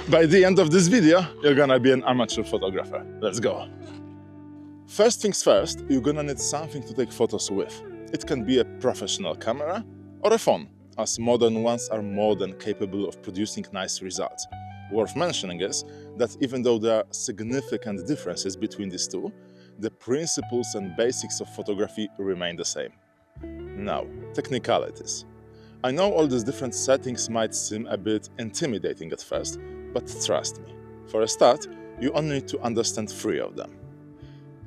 By the end of this video, you're gonna be an amateur photographer. Let's go. First things first, you're gonna need something to take photos with. It can be a professional camera or a phone, as modern ones are more than capable of producing nice results. Worth mentioning is that even though there are significant differences between these two, the principles and basics of photography remain the same. Now, technicalities. I know all these different settings might seem a bit intimidating at first, but trust me, for a start, you only need to understand 3 of them.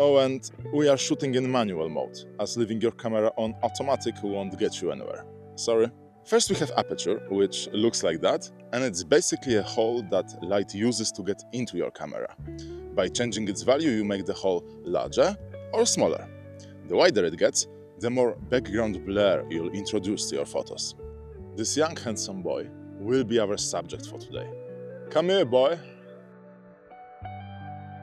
Oh, and we are shooting in manual mode, as leaving your camera on automatic won't get you anywhere. Sorry. First we have Aperture, which looks like that, and it's basically a hole that light uses to get into your camera. By changing its value, you make the hole larger or smaller. The wider it gets, the more background blur you'll introduce to your photos. This young handsome boy will be our subject for today. Come here, boy!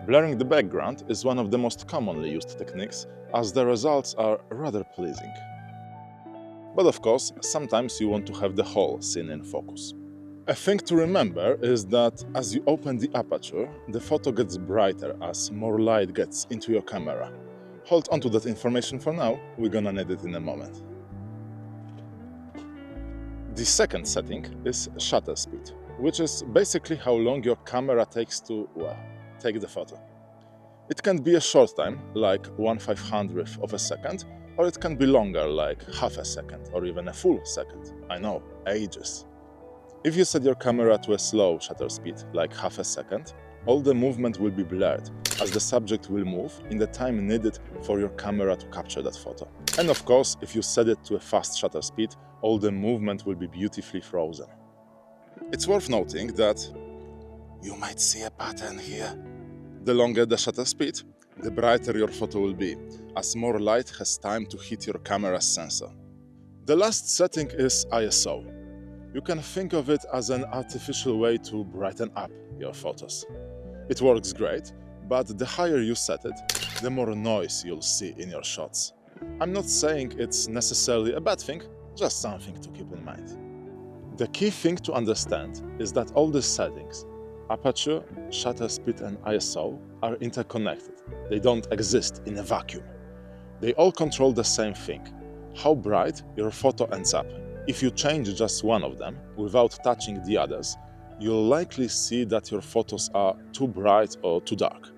Blurring the background is one of the most commonly used techniques, as the results are rather pleasing. But of course, sometimes you want to have the whole scene in focus. A thing to remember is that as you open the aperture, the photo gets brighter as more light gets into your camera. Hold on to that information for now, we're gonna need it in a moment. The second setting is shutter speed, which is basically how long your camera takes to, well, take the photo. It can be a short time, like 1/500th of a second, or it can be longer, like half a second, or even a full second. I know, ages. If you set your camera to a slow shutter speed, like half a second, all the movement will be blurred, as the subject will move in the time needed for your camera to capture that photo. And of course, if you set it to a fast shutter speed, all the movement will be beautifully frozen. It's worth noting that you might see a pattern here. The longer the shutter speed, the brighter your photo will be, as more light has time to hit your camera's sensor. The last setting is ISO. You can think of it as an artificial way to brighten up your photos. It works great, but the higher you set it, the more noise you'll see in your shots. I'm not saying it's necessarily a bad thing, just something to keep in mind. The key thing to understand is that all these settings, aperture, shutter speed and ISO, are interconnected. They don't exist in a vacuum. They all control the same thing, how bright your photo ends up. If you change just one of them without touching the others, you'll likely see that your photos are too bright or too dark.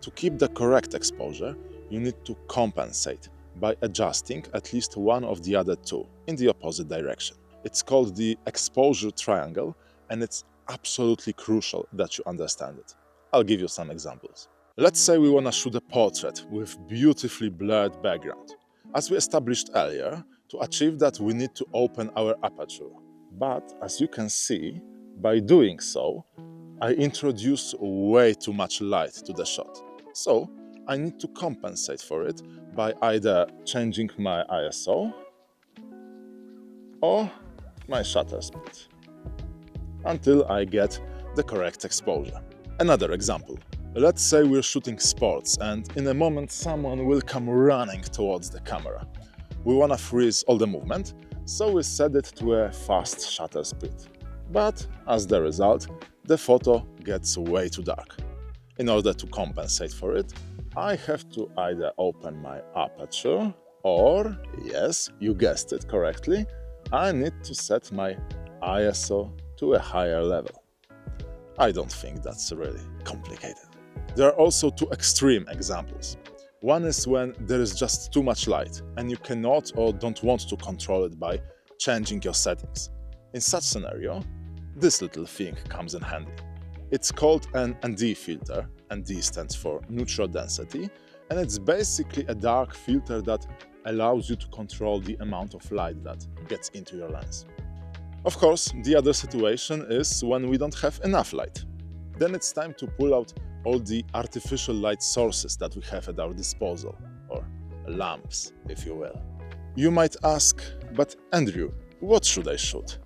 To keep the correct exposure, you need to compensate by adjusting at least one of the other two in the opposite direction. It's called the exposure triangle, and it's absolutely crucial that you understand it. I'll give you some examples. Let's say we want to shoot a portrait with beautifully blurred background. As we established earlier, to achieve that we need to open our aperture. But as you can see, by doing so, I introduce way too much light to the shot. So I need to compensate for it by either changing my ISO or my shutter speed until I get the correct exposure. Another example. Let's say we're shooting sports and in a moment someone will come running towards the camera. We want to freeze all the movement, so we set it to a fast shutter speed. But as the result, the photo gets way too dark. In order to compensate for it, I have to either open my aperture or, yes, you guessed it correctly, I need to set my ISO to a higher level. I don't think that's really complicated. There are also 2 extreme examples. One is when there is just too much light and you cannot or don't want to control it by changing your settings. In such scenario, this little thing comes in handy. It's called an ND filter. ND stands for neutral density, and it's basically a dark filter that allows you to control the amount of light that gets into your lens. Of course, the other situation is when we don't have enough light. Then it's time to pull out all the artificial light sources that we have at our disposal, or lamps, if you will. You might ask, but Andrew, what should I shoot?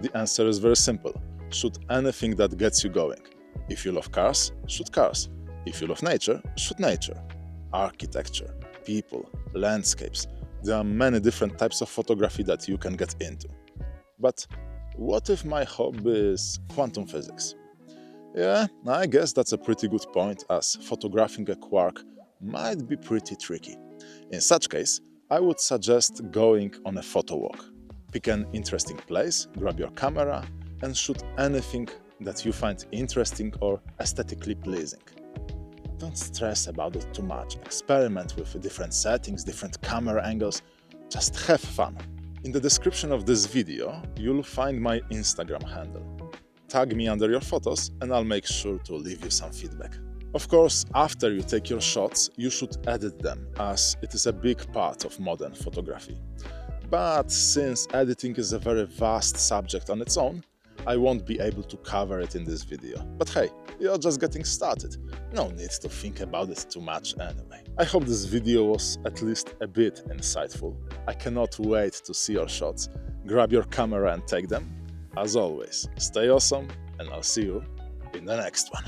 The answer is very simple. Shoot anything that gets you going. If you love cars, shoot cars. If you love nature, shoot nature. Architecture, people, landscapes. There are many different types of photography that you can get into. But what if my hobby is quantum physics? Yeah, I guess that's a pretty good point, as photographing a quark might be pretty tricky. In such case, I would suggest going on a photo walk. Pick an interesting place, grab your camera, and shoot anything that you find interesting or aesthetically pleasing. Don't stress about it too much. Experiment with different settings, different camera angles. Just have fun. In the description of this video, you'll find my Instagram handle. Tag me under your photos and I'll make sure to leave you some feedback. Of course, after you take your shots, you should edit them, as it is a big part of modern photography. But since editing is a very vast subject on its own, I won't be able to cover it in this video. But hey, you're just getting started. No need to think about it too much anyway. I hope this video was at least a bit insightful. I cannot wait to see your shots. Grab your camera and take them. As always, stay awesome, and I'll see you in the next one.